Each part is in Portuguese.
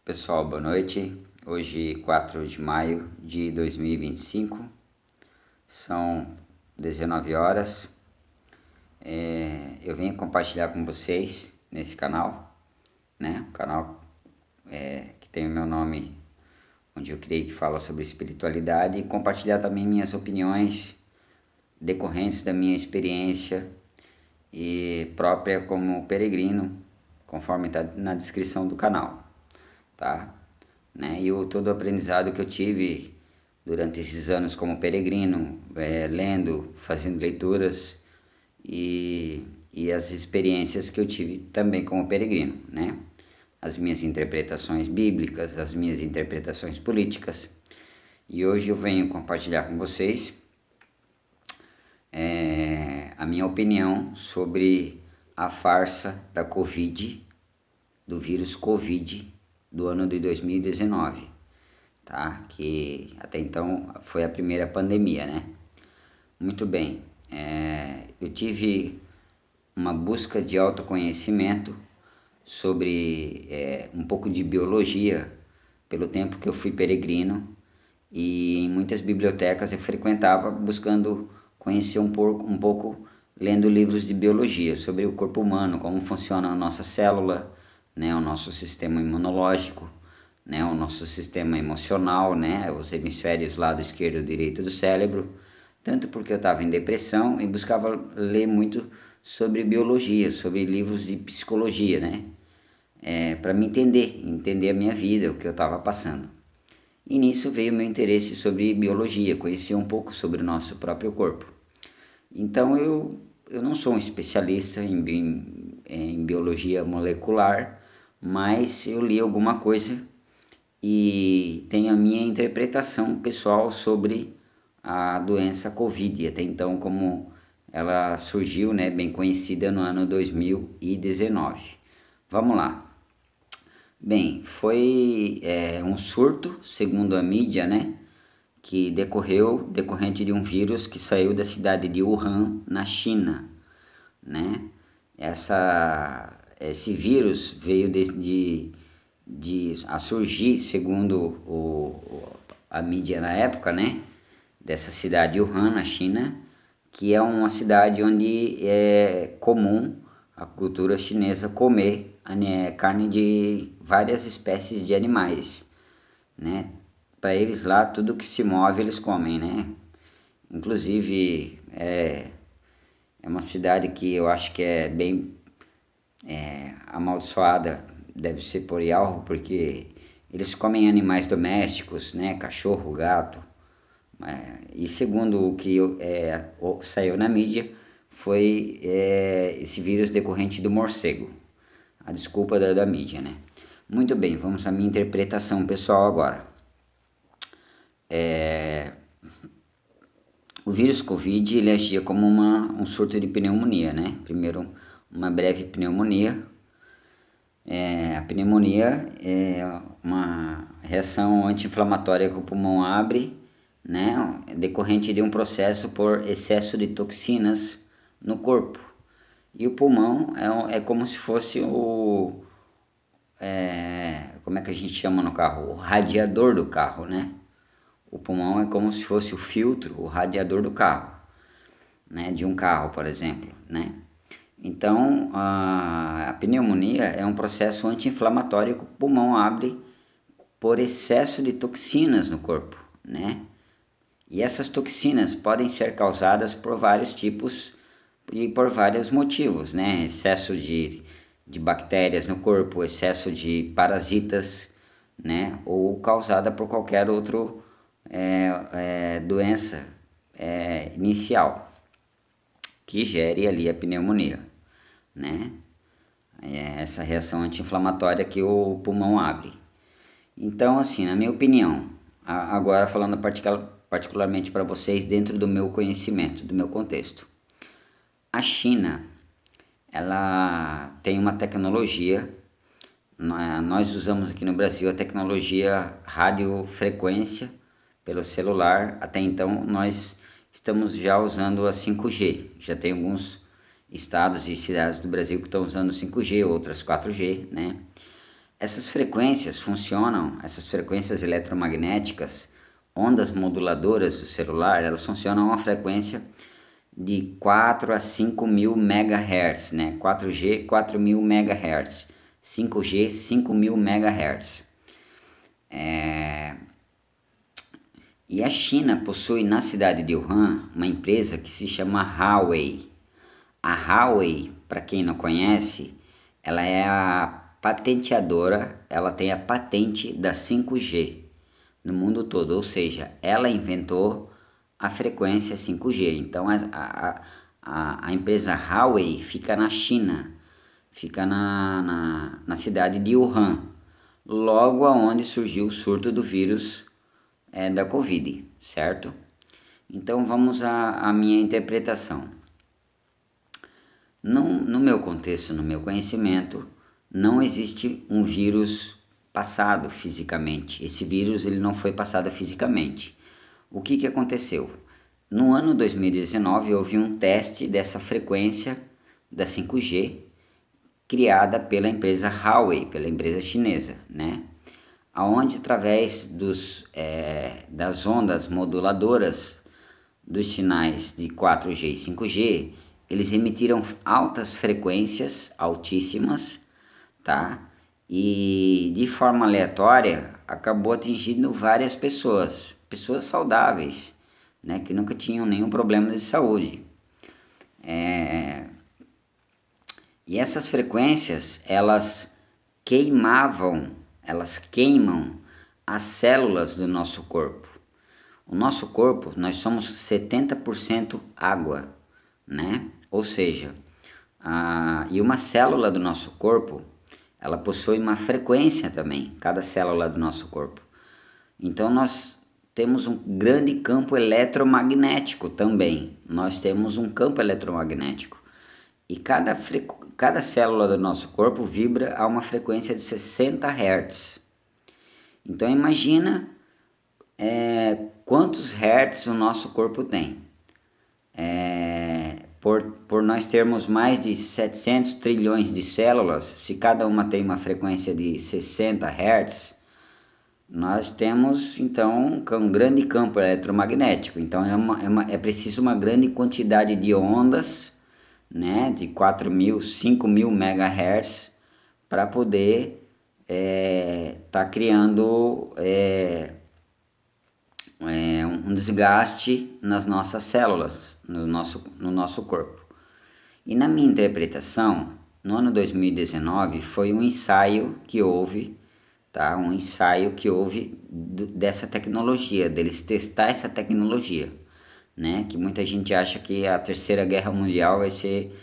Pessoal, boa noite. Hoje, 4 de maio de 2025, são 19 horas. Eu venho compartilhar com vocês nesse canal, né? Um canal que tem o meu nome, onde eu criei, que fala sobre espiritualidade, e compartilhar também minhas opiniões decorrentes da minha experiência e própria como peregrino, conforme está na descrição do canal, tá? Né? E todo o aprendizado que eu tive durante esses anos como peregrino, lendo, fazendo leituras e as experiências que eu tive também como peregrino, né? As minhas interpretações bíblicas, as minhas interpretações políticas. E hoje eu venho compartilhar com vocês a minha opinião sobre a farsa da Covid, do vírus Covid do ano de 2019, tá? Que até então foi a primeira pandemia, né? Muito bem, eu tive uma busca de autoconhecimento sobre um pouco de biologia pelo tempo que eu fui peregrino, e em muitas bibliotecas eu frequentava buscando conhecer um pouco, lendo livros de biologia sobre o corpo humano, como funciona a nossa célula, né, o nosso sistema imunológico, né, o nosso sistema emocional, né, os hemisférios lado esquerdo e direito do cérebro, tanto porque eu estava em depressão e buscava ler muito sobre biologia, sobre livros de psicologia, né, para me entender a minha vida, o que eu estava passando. E nisso veio meu interesse sobre biologia, conhecer um pouco sobre o nosso próprio corpo. Então eu não sou um especialista em biologia molecular, mas eu li alguma coisa e tenho a minha interpretação pessoal sobre a doença Covid, até então como ela surgiu, né, bem conhecida no ano 2019. Vamos lá. Bem, foi um surto, segundo a mídia, né, que decorrente de um vírus que saiu da cidade de Wuhan, na China, né? Esse vírus veio a surgir, segundo a mídia na época, né, dessa cidade de Wuhan, na China, que é uma cidade onde é comum a cultura chinesa comer carne de várias espécies de animais, né? Para eles lá, tudo que se move eles comem, né? Inclusive, é uma cidade que eu acho que é bem amaldiçoada, deve ser por Yahoo, porque eles comem animais domésticos, né? Cachorro, gato. E segundo o que saiu na mídia, foi esse vírus decorrente do morcego. A desculpa da mídia, né? Muito bem, vamos à minha interpretação pessoal agora. O vírus Covid, ele agia como um surto de pneumonia, né? Primeiro, uma breve pneumonia. A pneumonia é uma reação anti-inflamatória que o pulmão abre, né? Decorrente de um processo por excesso de toxinas no corpo. E o pulmão é como se fosse como é que a gente chama no carro? O radiador do carro, né? O pulmão é como se fosse o filtro, o radiador do carro, né? De um carro, por exemplo, né? Então, a pneumonia é um processo anti-inflamatório que o pulmão abre por excesso de toxinas no corpo, né? E essas toxinas podem ser causadas por vários tipos e por vários motivos, né? Excesso de bactérias no corpo, excesso de parasitas, né? Ou causada por qualquer outro doença inicial que gere ali a pneumonia, né? Essa reação anti-inflamatória que o pulmão abre. Então, assim, na minha opinião, agora falando particularmente para vocês dentro do meu conhecimento, do meu contexto, a China, ela tem uma tecnologia, nós usamos aqui no Brasil a tecnologia radiofrequência pelo celular, até então nós estamos já usando a 5G, já tem alguns estados e cidades do Brasil que estão usando 5G, outras 4G, né? Essas frequências funcionam, essas frequências eletromagnéticas, ondas moduladoras do celular, elas funcionam a uma frequência de 4 a 5 mil MHz, né? 4G, 4 mil MHz, 5G, 5 mil MHz. E a China possui na cidade de Wuhan uma empresa que se chama Huawei. A Huawei, para quem não conhece, ela é a patenteadora, ela tem a patente da 5G no mundo todo, ou seja, ela inventou a frequência 5G. Então a empresa Huawei fica na China, fica na cidade de Wuhan, logo aonde surgiu o surto do vírus da Covid, certo? Então vamos à minha interpretação. No meu contexto, no meu conhecimento, não existe um vírus passado fisicamente. Esse vírus ele não foi passado fisicamente. O que aconteceu? No ano 2019 houve um teste dessa frequência da 5G criada pela empresa Huawei, pela empresa chinesa, né? Aonde através das ondas moduladoras dos sinais de 4G e 5G, eles emitiram altas frequências, altíssimas, tá? E de forma aleatória acabou atingindo várias pessoas saudáveis, né? Que nunca tinham nenhum problema de saúde. E essas frequências, elas queimam as células do nosso corpo. O nosso corpo, nós somos 70% água, né? Ou seja, e uma célula do nosso corpo, ela possui uma frequência também, cada célula do nosso corpo. Então nós temos um grande campo eletromagnético também. Nós temos um campo eletromagnético. E cada célula do nosso corpo vibra a uma frequência de 60 Hz. Então imagina quantos Hertz o nosso corpo tem. Por nós termos mais de 700 trilhões de células, se cada uma tem uma frequência de 60 Hz, nós temos então um grande campo eletromagnético. Então é preciso uma grande quantidade de ondas, né, de 4 mil, 5 mil MHz para poder tá criando um desgaste nas nossas células, no nosso corpo. E na minha interpretação, no ano 2019 foi um ensaio que houve, tá? Um ensaio que houve dessa tecnologia, deles testar essa tecnologia, né? Que muita gente acha que a Terceira Guerra Mundial vai ser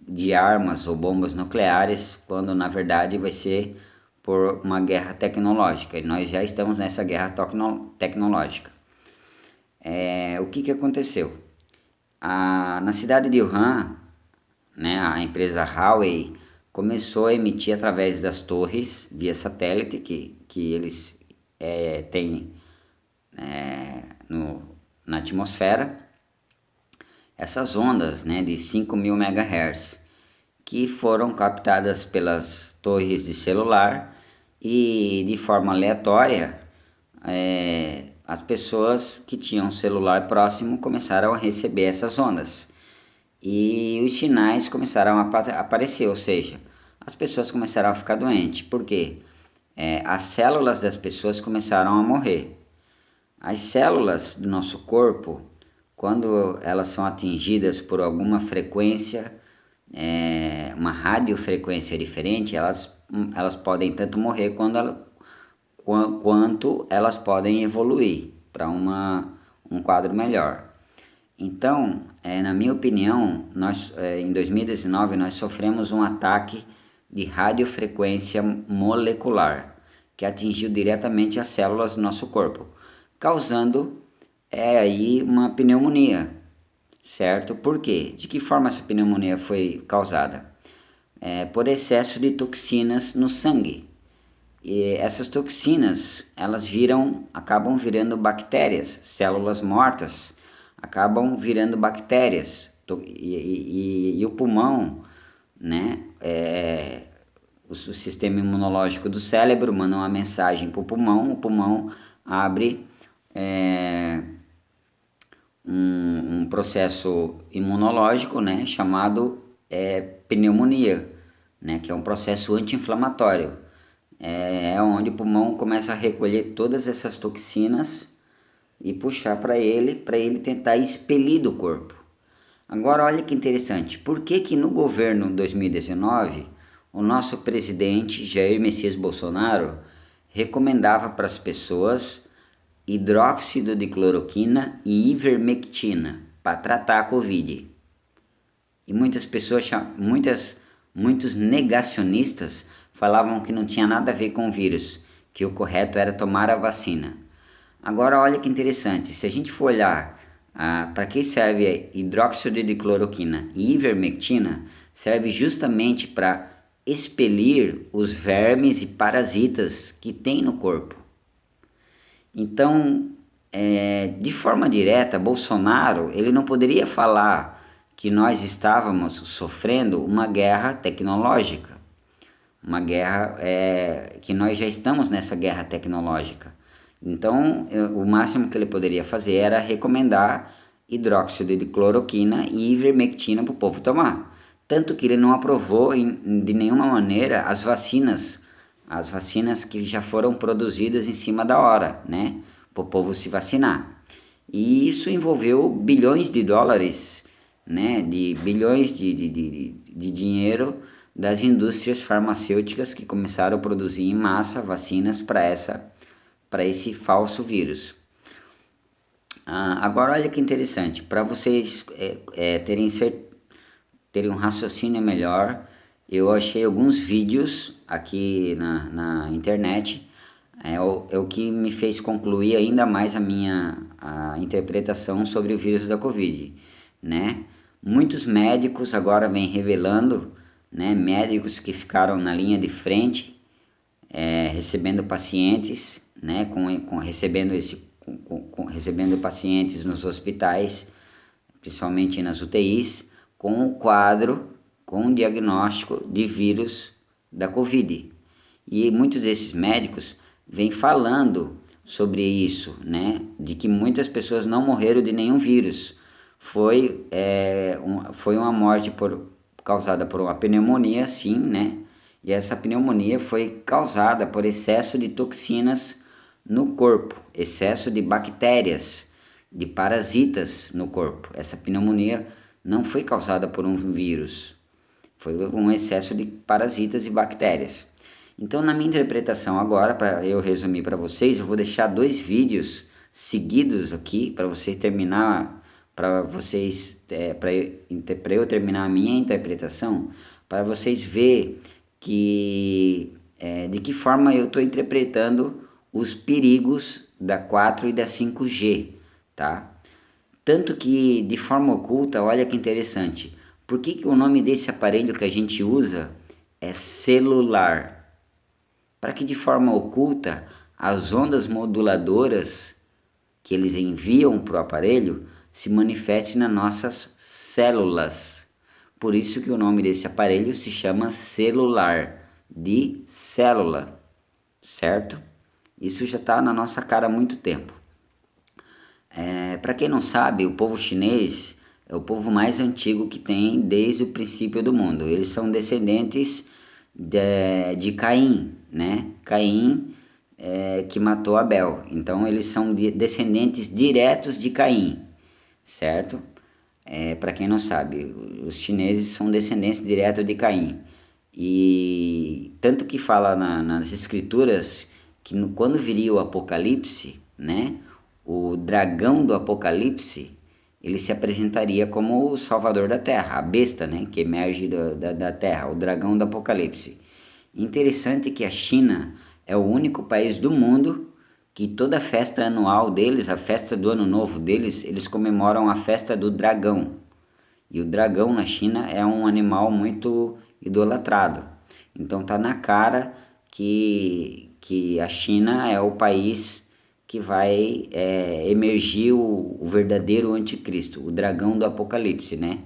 de armas ou bombas nucleares, quando na verdade vai ser por uma guerra tecnológica, e nós já estamos nessa guerra tecnológica. O que aconteceu? Na cidade de Wuhan, né, a empresa Huawei começou a emitir através das torres via satélite que eles têm na atmosfera, essas ondas, né, de 5 mil MHz, que foram captadas pelas torres de celular e de forma aleatória as pessoas que tinham celular próximo começaram a receber essas ondas e os sinais começaram a aparecer, ou seja, as pessoas começaram a ficar doentes, porque as células das pessoas começaram a morrer. As células do nosso corpo, quando elas são atingidas por alguma frequência, uma radiofrequência diferente, elas podem tanto morrer quanto elas podem evoluir para um quadro melhor. Então, na minha opinião, em 2019 nós sofremos um ataque de radiofrequência molecular que atingiu diretamente as células do nosso corpo, causando aí uma pneumonia, certo? Por quê? De que forma essa pneumonia foi causada? Por excesso de toxinas no sangue. E essas toxinas, elas acabam virando bactérias, células mortas, acabam virando bactérias. E o pulmão, né, o sistema imunológico do cérebro manda uma mensagem para o pulmão abre um processo imunológico, né, chamado pneumonia, né, que é um processo anti-inflamatório. É onde o pulmão começa a recolher todas essas toxinas e puxar para ele tentar expelir do corpo. Agora olha que interessante, por que no governo 2019 o nosso presidente Jair Messias Bolsonaro recomendava para as pessoas hidróxido de cloroquina e ivermectina para tratar a Covid? E muitas pessoas, muitos negacionistas falavam que não tinha nada a ver com o vírus, que o correto era tomar a vacina. Agora olha que interessante, se a gente for olhar para que serve hidróxido de cloroquina e ivermectina, serve justamente para expelir os vermes e parasitas que tem no corpo. Então, de forma direta, Bolsonaro ele não poderia falar que nós estávamos sofrendo uma guerra tecnológica, uma guerra que nós já estamos nessa guerra tecnológica. Então, o máximo que ele poderia fazer era recomendar hidróxido de cloroquina e ivermectina para o povo tomar. Tanto que ele não aprovou de nenhuma maneira as vacinas que já foram produzidas em cima da hora, né, para o povo se vacinar. E isso envolveu bilhões de dólares, né, de bilhões de dinheiro das indústrias farmacêuticas que começaram a produzir em massa vacinas para esse falso vírus. Agora olha que interessante, para vocês terem um raciocínio melhor, eu achei alguns vídeos aqui na internet, o que me fez concluir ainda mais a interpretação sobre o vírus da Covid, né? Muitos médicos agora vêm revelando, né, médicos que ficaram na linha de frente, recebendo pacientes, né, recebendo pacientes nos hospitais, principalmente nas UTIs, com o quadro, com o diagnóstico de vírus da Covid. E muitos desses médicos vêm falando sobre isso, né, de que muitas pessoas não morreram de nenhum vírus. Foi uma morte causada por uma pneumonia, sim, né? E essa pneumonia foi causada por excesso de toxinas no corpo, excesso de bactérias, de parasitas no corpo. Essa pneumonia não foi causada por um vírus, foi um excesso de parasitas e bactérias. Então, na minha interpretação agora, para eu resumir para vocês, eu vou deixar 2 vídeos seguidos aqui para vocês terminar, para eu terminar a minha interpretação, para vocês verem de que forma eu estou interpretando os perigos da 4 e da 5G, tá? Tanto que, de forma oculta, olha que interessante, por que o nome desse aparelho que a gente usa é celular? Para que, de forma oculta, as ondas moduladoras que eles enviam para o aparelho se manifestem nas nossas células. Por isso que o nome desse aparelho se chama celular, de célula, certo? Isso já está na nossa cara há muito tempo. Para quem não sabe, o povo chinês é o povo mais antigo que tem desde o princípio do mundo. Eles são descendentes de Caim, né? Caim que matou Abel. Então eles são descendentes diretos de Caim, certo? Para quem não sabe, os chineses são descendentes diretos de Caim. E tanto que fala nas escrituras que quando viria o Apocalipse, né? O dragão do Apocalipse, ele se apresentaria como o salvador da terra, a besta, né, que emerge da terra, o dragão do Apocalipse. Interessante que a China é o único país do mundo que toda festa anual deles, a festa do ano novo deles, eles comemoram a festa do dragão. E o dragão na China é um animal muito idolatrado. Então tá na cara que a China é o país que vai emergir o verdadeiro anticristo, o dragão do Apocalipse, né?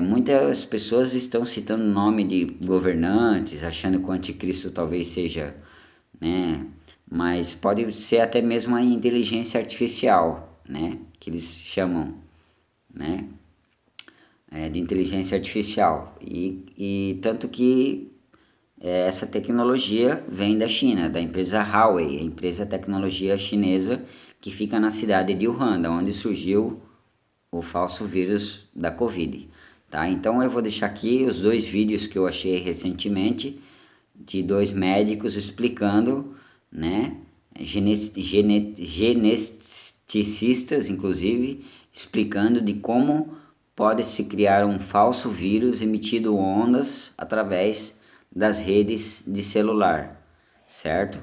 Muitas pessoas estão citando o nome de governantes, achando que o anticristo talvez seja, né? Mas pode ser até mesmo a inteligência artificial, né? Que eles chamam, né? De inteligência artificial. E tanto que essa tecnologia vem da China, da empresa Huawei, a empresa tecnologia chinesa que fica na cidade de Wuhan, onde surgiu o falso vírus da Covid. Tá? Então eu vou deixar aqui os 2 vídeos que eu achei recentemente de 2 médicos explicando, né, geneticistas inclusive, explicando de como pode se criar um falso vírus emitindo ondas através das redes de celular, certo?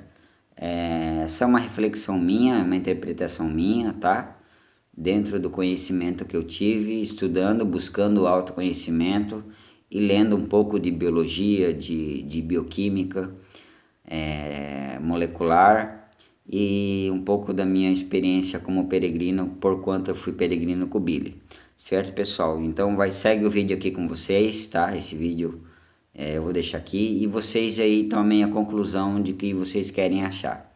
Essa é uma reflexão minha, uma interpretação minha, tá? Dentro do conhecimento que eu tive, estudando, buscando autoconhecimento e lendo um pouco de biologia, de bioquímica molecular e um pouco da minha experiência como peregrino, por quanto eu fui peregrino com o Billy. Certo, pessoal? Então segue o vídeo aqui com vocês, tá? Esse vídeo eu vou deixar aqui e vocês aí tomem a conclusão de que vocês querem achar.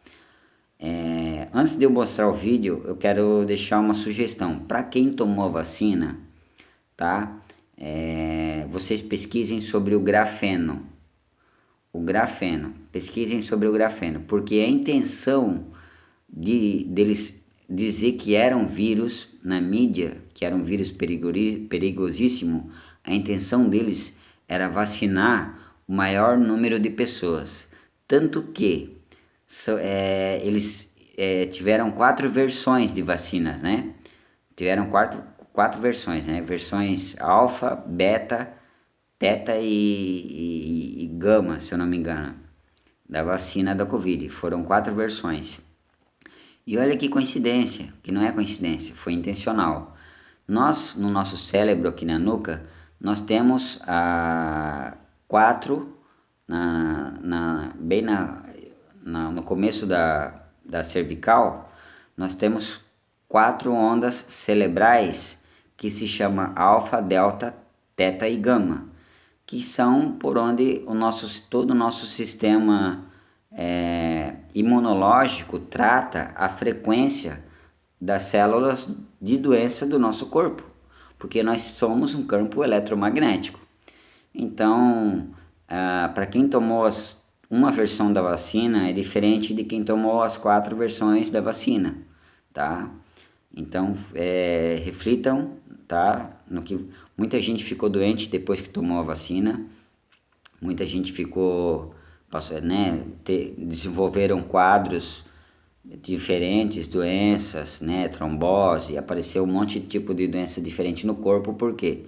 Antes de eu mostrar o vídeo, eu quero deixar uma sugestão. Para quem tomou a vacina, tá? Vocês pesquisem sobre o grafeno. Pesquisem sobre o grafeno, porque a intenção deles dizer que era um vírus na mídia, que era um vírus perigosíssimo, a intenção deles era vacinar o maior número de pessoas. Tanto que eles tiveram 4 versões de vacinas, né? Tiveram quatro versões, né? Versões alfa, beta, teta e gama, se eu não me engano, da vacina da Covid. Foram 4 versões. E olha que coincidência, que não é coincidência, foi intencional. Nós, no nosso cérebro aqui na nuca, nós temos 4, no começo da cervical, nós temos 4 ondas cerebrais que se chama alfa, delta, teta e gama, que são por onde todo o nosso sistema imunológico trata a frequência das células de doença do nosso corpo, porque nós somos um campo eletromagnético. Então, para quem tomou uma versão da vacina é diferente de quem tomou as 4 versões da vacina, tá? Então, reflitam, tá? No que muita gente ficou doente depois que tomou a vacina, muita gente desenvolveram quadros diferentes, doenças, né, trombose, apareceu um monte de tipo de doença diferente no corpo. Por quê?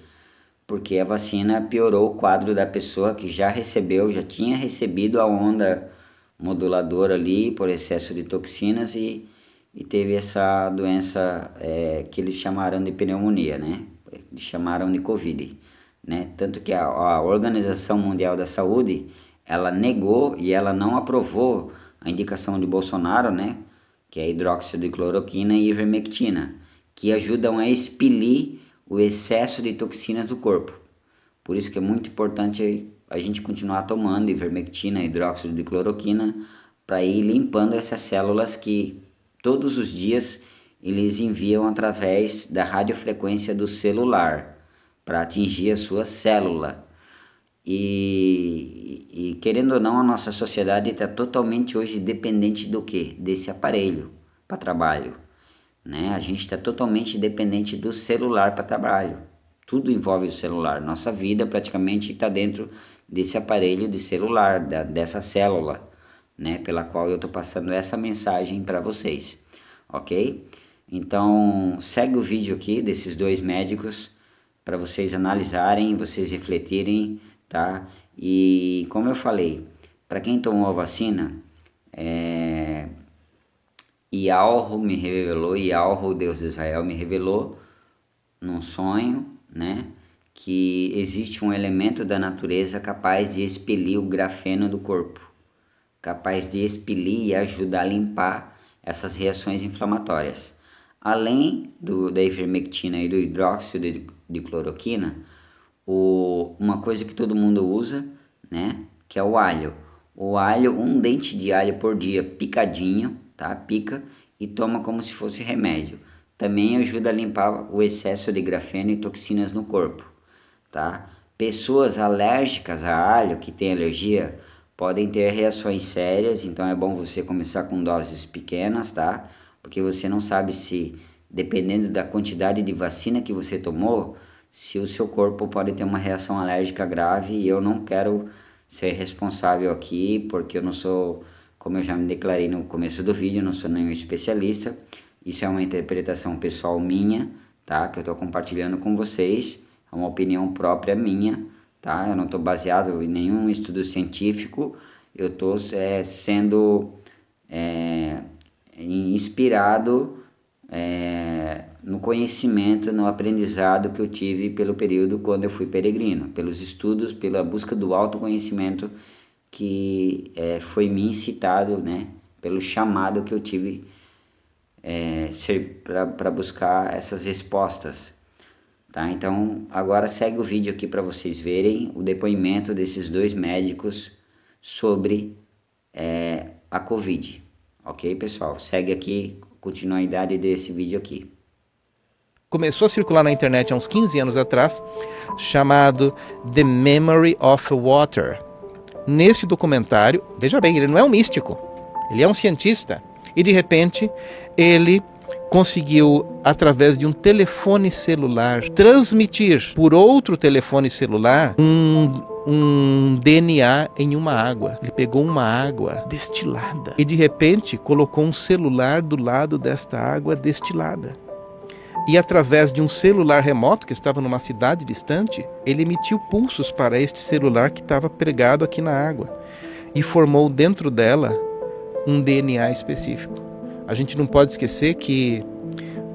Porque a vacina piorou o quadro da pessoa que já tinha recebido a onda moduladora ali por excesso de toxinas e teve essa doença que eles chamaram de pneumonia, né? Eles chamaram de Covid, né? Tanto que a Organização Mundial da Saúde, ela negou e ela não aprovou a indicação de Bolsonaro, né? Que é hidróxido de cloroquina e ivermectina, que ajudam a expelir o excesso de toxinas do corpo. Por isso que é muito importante a gente continuar tomando ivermectina, hidróxido de cloroquina, para ir limpando essas células que todos os dias eles enviam através da radiofrequência do celular para atingir a sua célula. E querendo ou não, a nossa sociedade está totalmente hoje dependente do quê? Desse aparelho para trabalho, né? A gente está totalmente dependente do celular para trabalho. Tudo envolve o celular. Nossa vida praticamente está dentro desse aparelho de celular, dessa célula, né? Pela qual eu estou passando essa mensagem para vocês, ok? Então segue o vídeo aqui desses 2 médicos para vocês analisarem, vocês refletirem, tá? E como eu falei, para quem tomou a vacina, Yahweh me revelou, Yahweh, o Deus de Israel, me revelou num sonho, né, que existe um elemento da natureza capaz de expelir o grafeno do corpo, capaz de expelir e ajudar a limpar essas reações inflamatórias. Além da ivermectina e do hidróxido de cloroquina, uma coisa que todo mundo usa, né? Que é o alho. O alho, um dente de alho por dia, picadinho, tá? Pica e toma como se fosse remédio. Também ajuda a limpar o excesso de grafeno e toxinas no corpo, tá? Pessoas alérgicas a alho, que têm alergia, podem ter reações sérias, então é bom você começar com doses pequenas, tá? Porque você não sabe se, dependendo da quantidade de vacina que você tomou, se o seu corpo pode ter uma reação alérgica grave, e eu não quero ser responsável aqui, porque eu não sou, como eu já me declarei no começo do vídeo, eu não sou nenhum especialista. Isso é uma interpretação pessoal minha, tá? Que eu estou compartilhando com vocês, é uma opinião própria minha, tá? Eu não estou baseado em nenhum estudo científico, eu estou sendo inspirado no conhecimento, no aprendizado que eu tive pelo período quando eu fui peregrino, pelos estudos, pela busca do autoconhecimento que foi me incitado, né? Pelo chamado que eu tive para buscar essas respostas. Tá? Então, agora segue o vídeo aqui para vocês verem o depoimento desses dois médicos sobre a Covid. Ok, pessoal? Segue aqui a continuidade desse vídeo aqui. Começou a circular na internet há uns 15 anos atrás, chamado The Memory of Water. Nesse documentário, veja bem, ele não é um místico, ele é um cientista. E de repente, ele conseguiu, através de um telefone celular, transmitir por outro telefone celular um DNA em uma água. Ele pegou uma água destilada e de repente colocou um celular do lado desta água destilada. E através de um celular remoto que estava numa cidade distante, ele emitiu pulsos para este celular que estava pregado aqui na água e formou dentro dela um DNA específico. A gente não pode esquecer que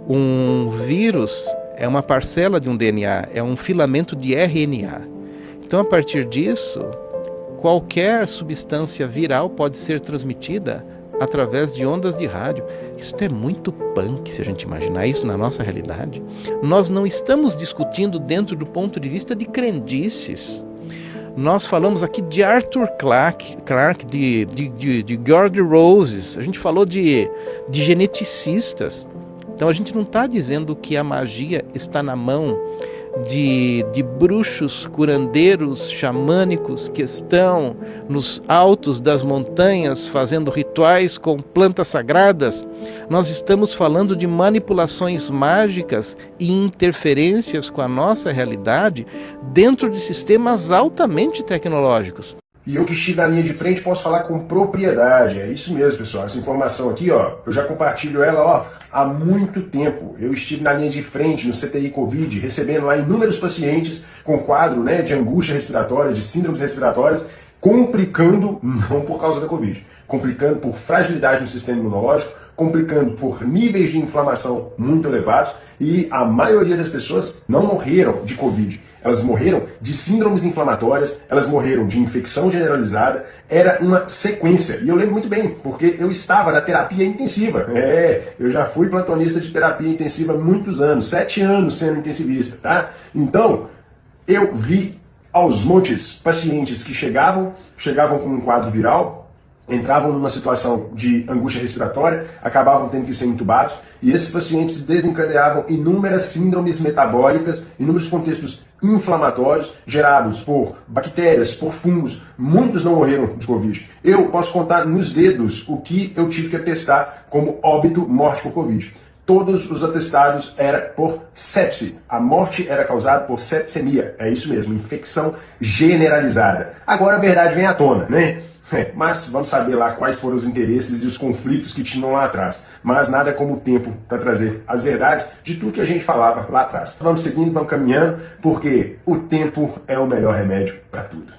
um vírus é uma parcela de um DNA, é um filamento de RNA. Então, a partir disso, qualquer substância viral pode ser transmitida através de ondas de rádio. Isso é muito punk, se a gente imaginar isso na nossa realidade. Nós não estamos discutindo dentro do ponto de vista de crendices. Nós falamos aqui de Arthur Clarke, de George Roses, a gente falou de geneticistas. Então a gente não está dizendo que a magia está na mão de bruxos, curandeiros, xamânicos que estão nos altos das montanhas fazendo rituais com plantas sagradas. Nós estamos falando de manipulações mágicas e interferências com a nossa realidade dentro de sistemas altamente tecnológicos. E eu que estive na linha de frente posso falar com propriedade. É isso mesmo, pessoal. Essa informação aqui, ó, eu já compartilho ela, ó, há muito tempo. Eu estive na linha de frente no CTI Covid, recebendo lá inúmeros pacientes com quadro, né, de angústia respiratória, de síndromes respiratórias, complicando, não por causa da Covid, complicando por fragilidade no sistema imunológico, complicando por níveis de inflamação muito elevados, e a maioria das pessoas não morreram de Covid. Elas morreram de síndromes inflamatórias, elas morreram de infecção generalizada, era uma sequência. E eu lembro muito bem, porque eu estava na terapia intensiva. Eu já fui plantonista de terapia intensiva há muitos anos, 7 anos sendo intensivista, tá? Então, eu vi aos montes pacientes que chegavam com um quadro viral, entravam numa situação de angústia respiratória, acabavam tendo que ser intubados, e esses pacientes desencadeavam inúmeras síndromes metabólicas, inúmeros contextos inflamatórios gerados por bactérias, por fungos. Muitos não morreram de Covid. Eu posso contar nos dedos o que eu tive que atestar como óbito, morte por Covid. Todos os atestados eram por sepse. A morte era causada por sepsemia. É isso mesmo, infecção generalizada. Agora a verdade vem à tona, né? Mas vamos saber lá quais foram os interesses e os conflitos que tinham lá atrás. Mas nada como o tempo para trazer as verdades de tudo que a gente falava lá atrás. Vamos seguindo, vamos caminhando, porque o tempo é o melhor remédio para tudo.